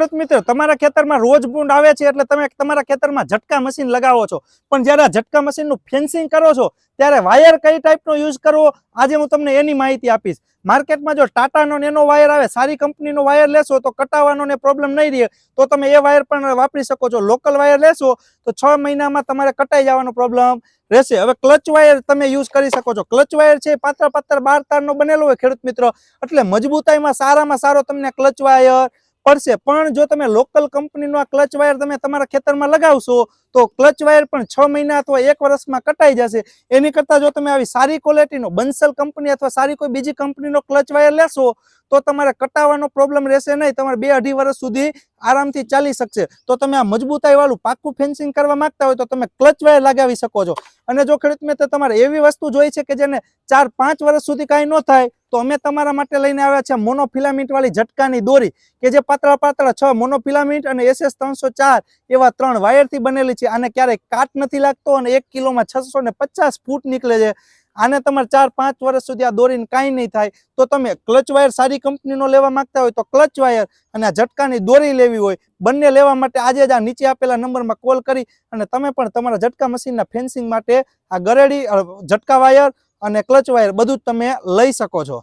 ખેડૂત મિત્ર, તમારા ખેતરમાં રોજ બૂંડ આવે છે એટલે તમે તમારા ખેતરમાં ઝટકા મશીન લગાવો છો, પણ જ્યારે આ ઝટકા મશીનનું ફેન્સિંગ કરો છો ત્યારે વાયર કઈ ટાઈપનો યુઝ કરવો આજે હું તમને એની માહિતી આપીશ. માર્કેટમાં જો ટાટાનો નેનો વાયર આવે, સારી કંપનીનો વાયર લેશો તો કટાવાનો ને પ્રોબ્લેમ નહીં રહે, તો તમે એ વાયર પણ વાપરી શકો છો. લોકલ વાયર લેશો તો 6 મહિનામાં તમારે કટાઈ જવાનો પ્રોબ્લેમ રહેશે. હવે ક્લચ વાયર તમે યુઝ કરી શકો છો. ક્લચ વાયર છે પાતળા 12 તારનો બનેલો હોય ખેડૂત મિત્રો, એટલે મજબૂતાઈમાં સારામાં સારો તમને ક્લચ વાયર પડશે. પણ જો તમે લોકલ કંપનીનો આ ક્લચ વાયર તમે તમારા ખેતરમાં લગાવશો તો ક્લચ વાયર પણ 6 મહિના અથવા 1 વર્ષમાં કટાઈ જશે. એની કરતાં જો તમે આવી સારી ક્વોલિટીનો બંસલ કંપની અથવા સારી કોઈ બીજી કંપનીનો ક્લચ વાયર લેશો તો તમારે કટાવાનો પ્રોબ્લેમ રહેશે નહીં. તમારે 2-2.5 વર્ષ સુધી આરામથી ચાલી શકશે. તો તમે આ મજબૂતાઈ વાળું પાકું ફેન્સિંગ કરવા માંગતા હોય તો તમે ક્લચ વાયર લગાવી શકો છો. અને જો ખેડૂત મિત્ર તમારે એવી વસ્તુ જોઈ છે કે જેને 4-5 વર્ષ સુધી કાંઈ ન થાય તો અમે તમારા માટે લઈને આવ્યા છે મોનોફિલામેન્ટ વાળી ઝટકાની દોરી, કે જે પાતળા 6 મોનોફિલામેન્ટ અને SS 304 એવા 3 વાયરથી બનેલી છે. આને ક્યારેય કાટ નથી લાગતો અને 1 કિલોમાં 650 ફૂટ નીકળે છે. આને તમારે 4-5 વર્ષ સુધી આ દોરીને કાંઈ નહીં થાય. તો તમે ક્લચ વાયર સારી કંપનીનો લેવા માંગતા હોય તો ક્લચ વાયર અને આ ઝટકાની દોરી લેવી હોય, બંને લેવા માટે આજે જ આ નીચે આપેલા નંબરમાં કોલ કરી અને તમે પણ તમારા ઝટકા મશીનના ફેન્સિંગ માટે આ ગરેડી ઝટકા વાયર અને ક્લચ વાયર બધું જ તમે લઈ શકો છો.